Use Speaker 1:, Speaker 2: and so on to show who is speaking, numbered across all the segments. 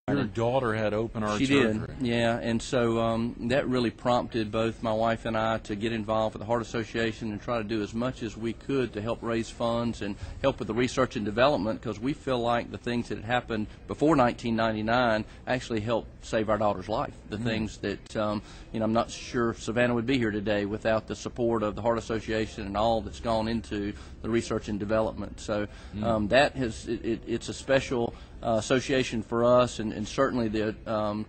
Speaker 1: Your daughter had open heart
Speaker 2: She
Speaker 1: surgery.
Speaker 2: did, yeah, and so that really prompted both my wife and I to get involved with the Heart Association and try to do as much as we could to help raise funds and help with the research and development, because we feel like the things that had happened before 1999 actually helped save our daughter's life. The things that, I'm not sure Savannah would be here today without the support of the Heart Association and all that's gone into the research and development. So it's a special association for us, and certainly the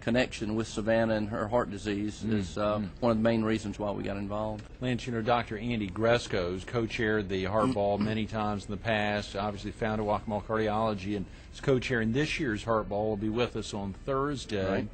Speaker 2: connection with Savannah and her heart disease is one of the main reasons why we got involved.
Speaker 1: Lance, Dr. Andy Gresco's co-chaired the Heart Ball many times in the past, obviously founded Waccamaw Cardiology, and is co-chairing this year's Heart Ball. Will be with us on Thursday.
Speaker 2: Right.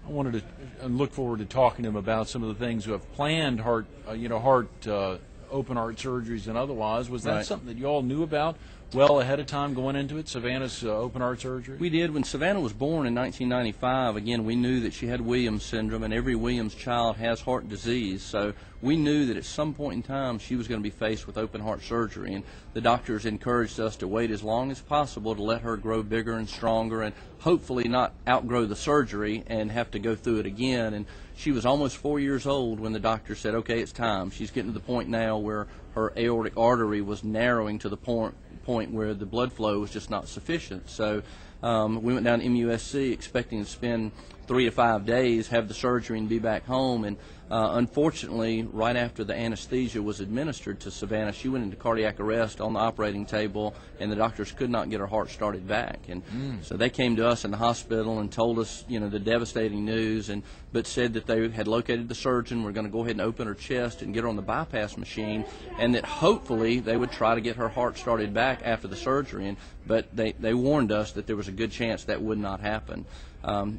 Speaker 1: I wanted to look forward to talking to him about some of the things who have planned open heart surgeries and otherwise. Was that something that you all knew about well ahead of time going into it, Savannah's open heart surgery?
Speaker 2: We did. When Savannah was born in 1995, again, we knew that she had Williams syndrome, and every Williams child has heart disease. So we knew that at some point in time she was going to be faced with open heart surgery, and the doctors encouraged us to wait as long as possible to let her grow bigger and stronger and hopefully not outgrow the surgery and have to go through it again. And she was almost 4 years old when the doctor said, okay, it's time. She's getting to the point now where her aortic artery was narrowing to the point where the blood flow was just not sufficient. So we went down to MUSC expecting to spend 3 to 5 days, have the surgery, and be back home. And unfortunately, right after the anesthesia was administered to Savannah, she went into cardiac arrest on the operating table, and the doctors could not get her heart started back. And so they came to us in the hospital and told us, the devastating news, but said that they had located the surgeon, were going to go ahead and open her chest and get her on the bypass machine, and that hopefully they would try to get her heart started back after the surgery. But they warned us that there was a good chance that would not happen.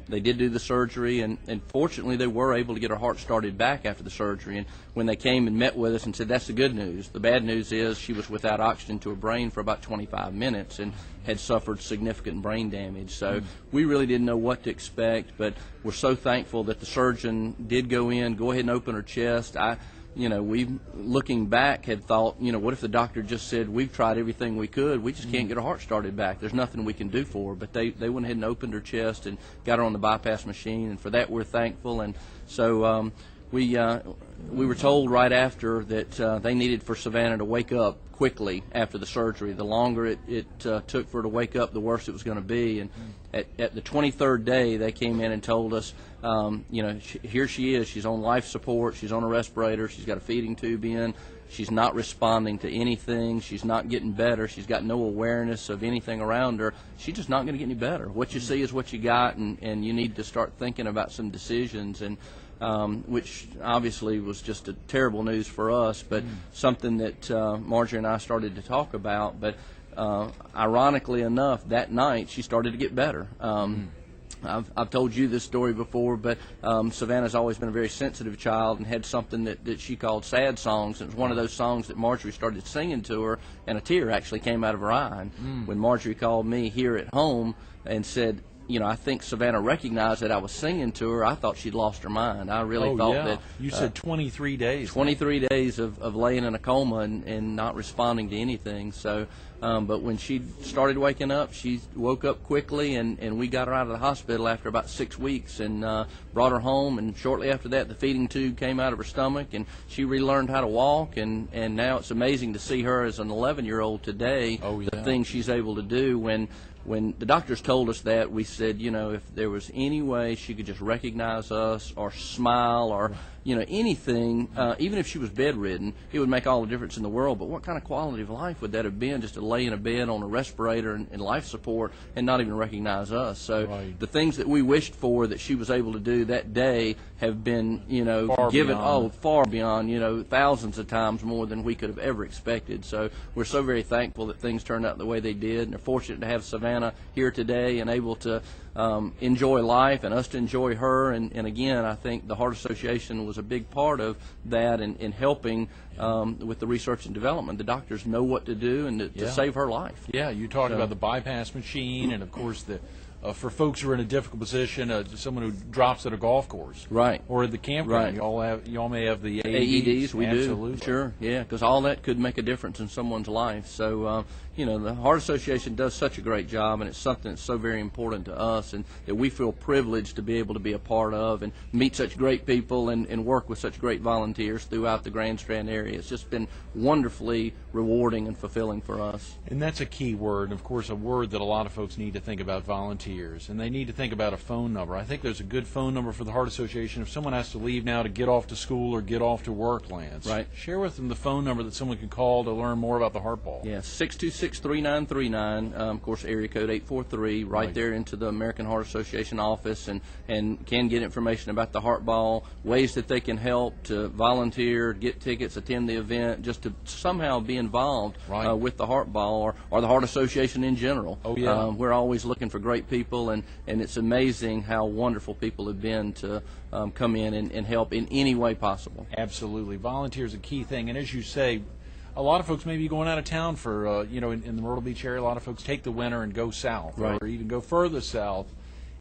Speaker 2: They did do the surgery, and fortunately they were able to get her heart started back after the surgery. And when they came and met with us and said, that's the good news. The bad news is she was without oxygen to her brain for about 25 minutes and had suffered significant brain damage. So we really didn't know what to expect, but we're so thankful that the surgeon did go ahead and open her chest. We, looking back, had thought, what if the doctor just said, we've tried everything we could, we just can't get her heart started back, there's nothing we can do for her. But they went ahead and opened her chest and got her on the bypass machine, and for that we're thankful. And so we were told right after that they needed for Savannah to wake up quickly after the surgery. The longer it took for her to wake up, the worse it was going to be. And at the 23rd day, they came in and told us, here she is. She's on life support. She's on a respirator. She's got a feeding tube in. She's not responding to anything. She's not getting better. She's got no awareness of anything around her. She's just not going to get any better. What you see is what you got, and you need to start thinking about some decisions. And which obviously was just a terrible news for us, but something that Marjorie and I started to talk about. But ironically enough, that night she started to get better. I've told you this story before, but Savannah's always been a very sensitive child and had something that she called sad songs. It was one of those songs that Marjorie started singing to her, and a tear actually came out of her eye. And when Marjorie called me here at home and said, I think Savannah recognized that I was singing to her, I thought she'd lost her mind. I really thought that.
Speaker 1: You said 23 days.
Speaker 2: 23 days of laying in a coma and not responding to anything. So, but when she started waking up, she woke up quickly, and we got her out of the hospital after about 6 weeks and brought her home. And shortly after that, the feeding tube came out of her stomach, and she relearned how to walk. And now it's amazing to see her as an 11-year-old today, the things she's able to do. When the doctors told us that, we said, if there was any way she could just recognize us or smile or, anything, even if she was bedridden, it would make all the difference in the world. But what kind of quality of life would that have been, just to lay in a bed on a respirator and life support and not even recognize us? So the things that we wished for that she was able to do that day have been, far beyond, thousands of times more than we could have ever expected. So we're so very thankful that things turned out the way they did, and are fortunate to have Savannah here today and able to enjoy life and us to enjoy her. And again, I think the Heart Association was a big part of that in helping with the research and development. The doctors know what to do and to save her life.
Speaker 1: Yeah, you talked about the bypass machine and, of course, the for folks who are in a difficult position, someone who drops at a golf course,
Speaker 2: right,
Speaker 1: or at the campground.
Speaker 2: Right.
Speaker 1: Y'all may have the
Speaker 2: AEDs. We
Speaker 1: Absolutely.
Speaker 2: do, sure, yeah, because all that could make a difference in someone's life. So, the Heart Association does such a great job, and it's something that's so very important to us, and that we feel privileged to be able to be a part of, and meet such great people, and work with such great volunteers throughout the Grand Strand area. It's just been wonderfully rewarding and fulfilling for us.
Speaker 1: And that's a key word, and of course a word that a lot of folks need to think about: volunteers. And they need to think about a phone number. I think there's a good phone number for the Heart Association if someone has to leave now to get off to school or get off to work, Lance.
Speaker 2: Right.
Speaker 1: Share with them the phone number that someone can call to learn more about the Heart Ball.
Speaker 2: Yeah, 626-3939, of course, area code 843, right there into the American Heart Association office, and can get information about the Heart Ball, ways that they can help to volunteer, get tickets, attend the event, just to somehow be involved with the Heart Ball or the Heart Association in general.
Speaker 1: Oh, yeah.
Speaker 2: We're always looking for great people, and it's amazing how wonderful people have been to come in and help in any way possible.
Speaker 1: Absolutely. Volunteer is a key thing, and as you say, a lot of folks may be going out of town for, in the Myrtle Beach area, a lot of folks take the winter and go south,
Speaker 2: right,
Speaker 1: or even go further south.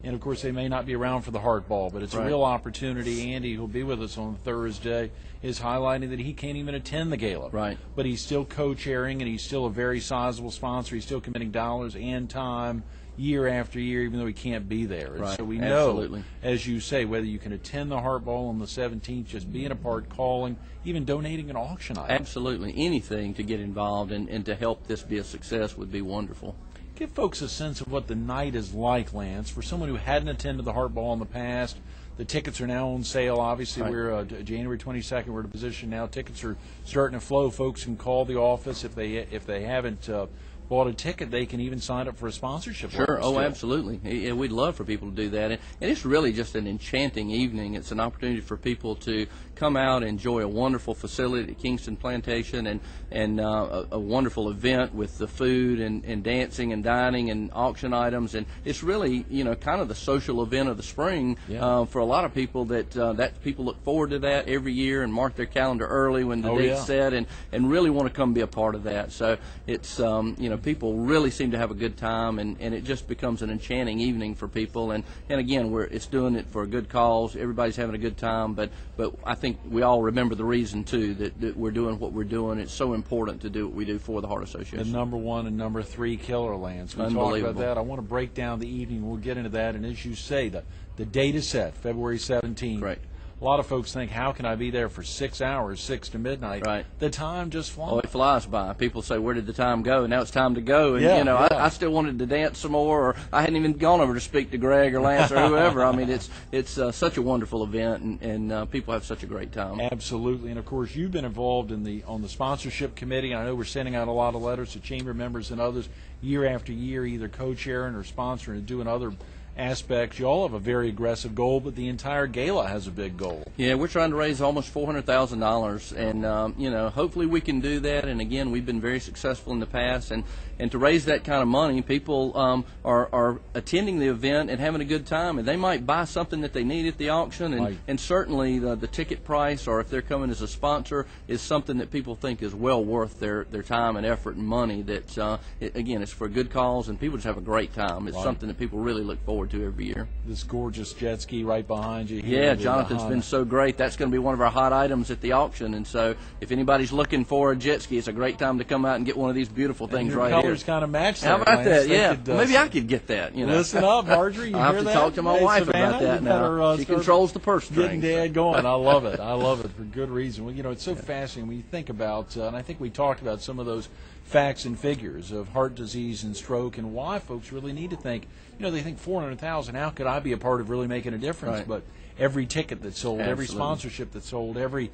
Speaker 1: And, of course, they may not be around for the Heart Ball, but it's a real opportunity. Andy, who'll be with us on Thursday, is highlighting that he can't even attend the gala.
Speaker 2: Right.
Speaker 1: But he's still co-chairing, and he's still a very sizable sponsor. He's still committing dollars and time year after year, even though he can't be there. And so we know, as you say, whether you can attend the Heart Ball on the 17th, just being a part, calling, even donating an auction item.
Speaker 2: Absolutely. Anything to get involved and to help this be a success would be wonderful.
Speaker 1: Give folks a sense of what the night is like, Lance, for someone who hadn't attended the Heart Ball in the past. The tickets are now on sale. Obviously, we're January 22nd. We're in a position now. Tickets are starting to flow. Folks can call the office if they haven't bought a ticket. They can even sign up for a sponsorship.
Speaker 2: Sure. Oh, absolutely. We'd love for people to do that. And it's really just an enchanting evening. It's an opportunity for people to come out and enjoy a wonderful facility at Kingston Plantation, and a wonderful event with the food and dancing and dining and auction items. And it's really, kind of the social event of the spring for a lot of people that people look forward to that every year and mark their calendar early when the date's set, and really want to come be a part of that. So it's, people really seem to have a good time, and it just becomes an enchanting evening for people. And again, it's doing it for a good cause. Everybody's having a good time, but I think we all remember the reason too that we're doing what we're doing. It's so important to do what we do for the Heart Association.
Speaker 1: The number 1 and number 3 killer, Lance. We talked about that. I want to break down the evening. We'll get into that. And as you say, the date is set, February 17th.
Speaker 2: Right.
Speaker 1: A lot of folks think, how can I be there for 6 hours, 6 to midnight?
Speaker 2: Right.
Speaker 1: The time just flies.
Speaker 2: Oh, it flies by. People say, where did the time go? And now it's time to go. And, I still wanted to dance some more, or I hadn't even gone over to speak to Greg or Lance or whoever. I mean, it's such a wonderful event, and people have such a great time.
Speaker 1: Absolutely. And, of course, you've been involved on the sponsorship committee. I know we're sending out a lot of letters to chamber members and others year after year, either co-chairing or sponsoring and doing other aspects. You all have a very aggressive goal, but the entire gala has a big goal. Yeah,
Speaker 2: we're trying to raise almost $400,000, and hopefully we can do that. And again, we've been very successful in the past, and to raise that kind of money, people are attending the event and having a good time, and they might buy something that they need at the auction, and certainly the ticket price, or if they're coming as a sponsor, is something that people think is well worth their time and effort and money. That again, it's for a good cause, and people just have a great time. It's something that people really look forward to every year.
Speaker 1: This gorgeous jet ski right behind you here.
Speaker 2: Yeah, Jonathan's been so great. That's going to be one of our hot items at the auction, and so if anybody's looking for a jet ski, it's a great time to come out and get one of these beautiful things right here.
Speaker 1: Colors kind of match that.
Speaker 2: How about that? Yeah, maybe I could get that.
Speaker 1: Listen up, Marjorie. You
Speaker 2: I have to talk to my wife about that now. She controls the purse
Speaker 1: Getting
Speaker 2: strings.
Speaker 1: Dad going. I love it. I love it for good reason. Well, it's so fascinating when you think about, and I think we talked about some of those facts and figures of heart disease and stroke, and why folks really need to think. They think 400,000. How could I be a part of really making a difference? But every ticket that's sold, every sponsorship that's sold, every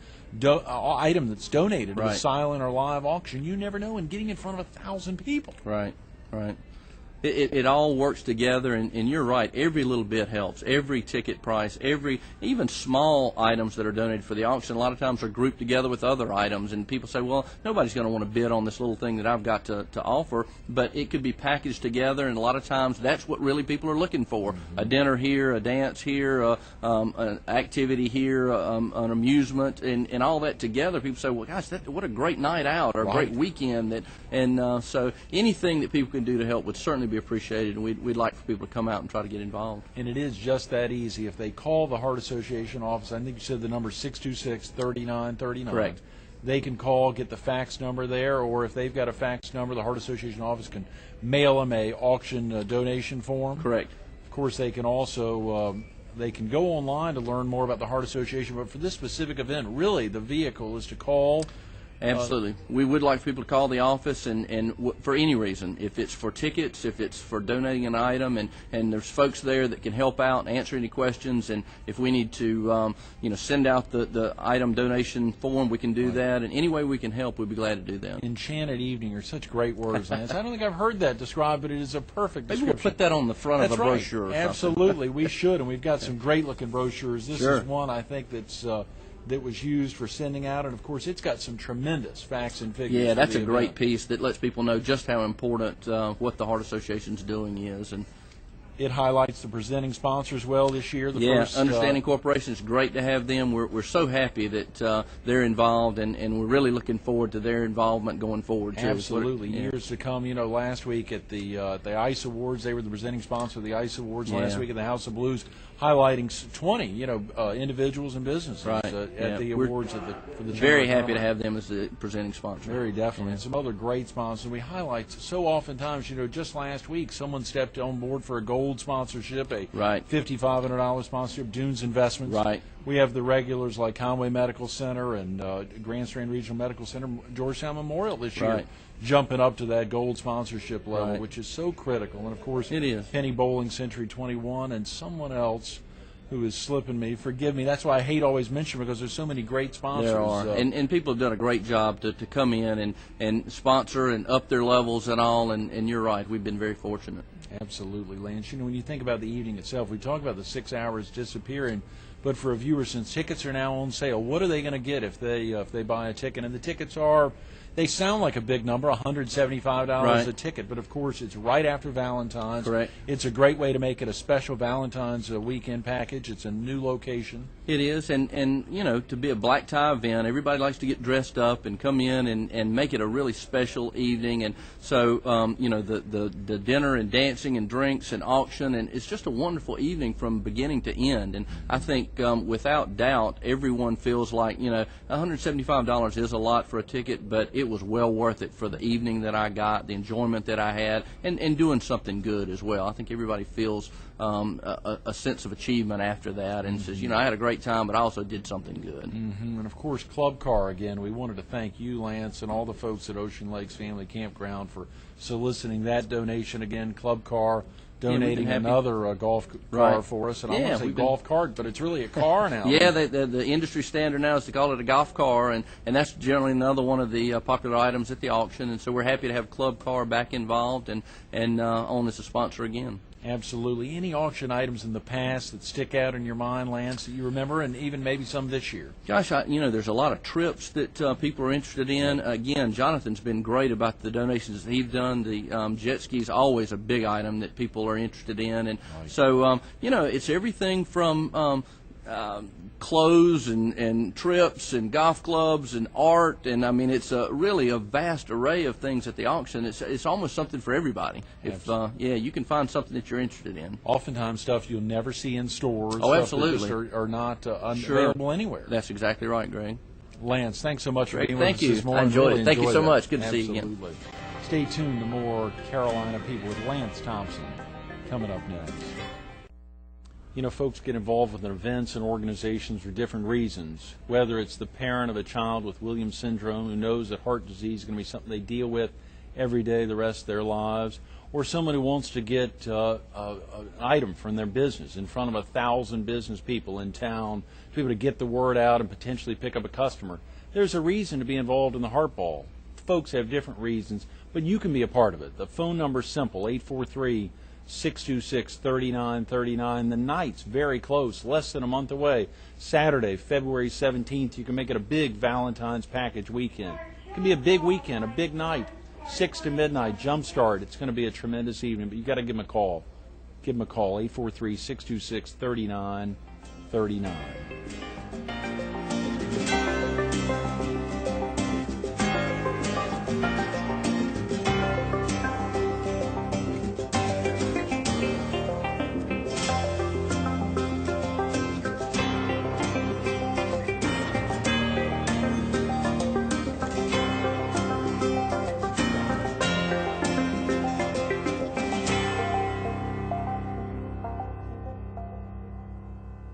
Speaker 1: item that's donated to a silent or live auction, you never know. And getting in front of 1,000 people.
Speaker 2: Right. It all works together, and you're right. Every little bit helps. Every ticket price, even small items that are donated for the auction, a lot of times are grouped together with other items, and people say, well, nobody's going to want to bid on this little thing that I've got to offer, but it could be packaged together, and a lot of times that's what really people are looking for. A dinner here, a dance here, an activity here, an amusement, and all that together. People say, well, gosh, what a great night out, or a great weekend. So anything that people can do to help would certainly be appreciated, and we'd like for people to come out and try to get involved.
Speaker 1: And it is just that easy. If they call the Heart Association office, I think you said the number 626-3939.
Speaker 2: Correct.
Speaker 1: They can call, get the fax number there, or if they've got a fax number, the Heart Association office can mail them a auction donation form.
Speaker 2: Correct.
Speaker 1: Of course, they can also they can go online to learn more about the Heart Association, but for this specific event, really the vehicle is to call.
Speaker 2: Absolutely. We would like people to call the office and for any reason. If it's for tickets, if it's for donating an item, and there's folks there that can help out and answer any questions, and if we need to send out the item donation form, we can do that. And any way we can help, we'd be glad to do that.
Speaker 1: Enchanted evening are such great words, Lance. I don't think I've heard that described, but it is a perfect description.
Speaker 2: Maybe we'll put that on the front of a brochure or
Speaker 1: Absolutely, we should, and we've got some great-looking brochures. This
Speaker 2: Sure.
Speaker 1: is one I think that was used for sending out, and of course it's got some tremendous facts and figures.
Speaker 2: Yeah, that's a great
Speaker 1: event.
Speaker 2: piece that lets people know just how important what the Heart Association's doing is. And
Speaker 1: it highlights the presenting sponsors well this year.
Speaker 2: Understanding Corporation is great to have them. We're so happy that they're involved, and we're really looking forward to their involvement going forward too.
Speaker 1: Absolutely, years to come. Last week at the ICE Awards, they were the presenting sponsor of the ICE Awards. Last week at the House of Blues, highlighting 20 individuals and businesses at the awards for the
Speaker 2: very happy to have them as the presenting sponsor.
Speaker 1: Very definitely, and some other great sponsors. We highlight so oftentimes. Just last week, someone stepped on board for a gold sponsorship, a $5,500 sponsorship, Dunes Investments.
Speaker 2: Right.
Speaker 1: We have the regulars like Conway Medical Center and Grand Strand Regional Medical Center, Georgetown Memorial this year, jumping up to that gold sponsorship level, which is so critical. And, of course,
Speaker 2: it is.
Speaker 1: Penny Bowling, Century 21, and someone else who is slipping me. Forgive me. That's why I hate always mentioning, because there's so many great sponsors.
Speaker 2: There are. And people have done a great job to come in and sponsor and up their levels and all, and you're right. We've been very fortunate.
Speaker 1: Absolutely, Lance. When you think about the evening itself, we talk about the 6 hours disappearing, but for a viewer, since tickets are now on sale, what are they going to get if they buy a ticket? And the tickets they sound like a big number, $175 a ticket, but of course it's right after Valentine's.
Speaker 2: Correct.
Speaker 1: It's a great way to make it a special Valentine's weekend package. It's a new location.
Speaker 2: It is, and to be a black tie event, everybody likes to get dressed up and come in and make it a really special evening. And so the dinner and dancing and drinks and auction, and it's just a wonderful evening from beginning to end. And I think without doubt everyone feels like $175 is a lot for a ticket, but it was well worth it for the evening that I got, the enjoyment that I had, and doing something good as well. I think everybody feels a sense of achievement after that, and says, I had a great time, but I also did something good.
Speaker 1: And of course, Club Car, again, we wanted to thank you, Lance, and all the folks at Ocean Lakes Family Campground for soliciting that donation. Again, Club Car donating another golf car for us. And I want to say golf cart, but it's really a car now.
Speaker 2: Yeah, the industry standard now is to call it a golf car, and that's generally another one of the popular items at the auction. And so we're happy to have Club Car back involved and on as a sponsor again.
Speaker 1: Absolutely. Any auction items in the past that stick out in your mind, Lance, that you remember, and even maybe some this year?
Speaker 2: Gosh, there's a lot of trips that people are interested in. Again, Jonathan's been great about the donations that he's done. The jet ski is always a big item that people are interested in. And so, it's everything from clothes and trips and golf clubs and art, and I mean it's really a vast array of things at the auction. It's almost something for everybody. If you can find something that you're interested in.
Speaker 1: Oftentimes stuff you'll never see in stores.
Speaker 2: Oh, absolutely.
Speaker 1: Stuff that just are not available anywhere.
Speaker 2: That's exactly right, Greg.
Speaker 1: Lance, thanks so much for being with us this morning.
Speaker 2: I enjoyed
Speaker 1: really
Speaker 2: it. Thank you so
Speaker 1: that.
Speaker 2: much. Good to
Speaker 1: Absolutely.
Speaker 2: see you again.
Speaker 1: Stay tuned to more Carolina People with Lance Thompson coming up next. Folks get involved with events and organizations for different reasons, whether it's the parent of a child with Williams syndrome who knows that heart disease is going to be something they deal with every day the rest of their lives, or someone who wants to get an item from their business in front of 1,000 business people in town, to be able to get the word out and potentially pick up a customer. There's a reason to be involved in the Heart Ball. Folks have different reasons, but you can be a part of it. The phone number's simple, 843-626-3939. The night's very close, less than a month away. Saturday, February 17th, you can make it a big Valentine's package weekend. It can be a big weekend, a big night, 6 to midnight, jumpstart. It's going to be a tremendous evening, but you've got to give them a call. Give them a call, 843-626-3939.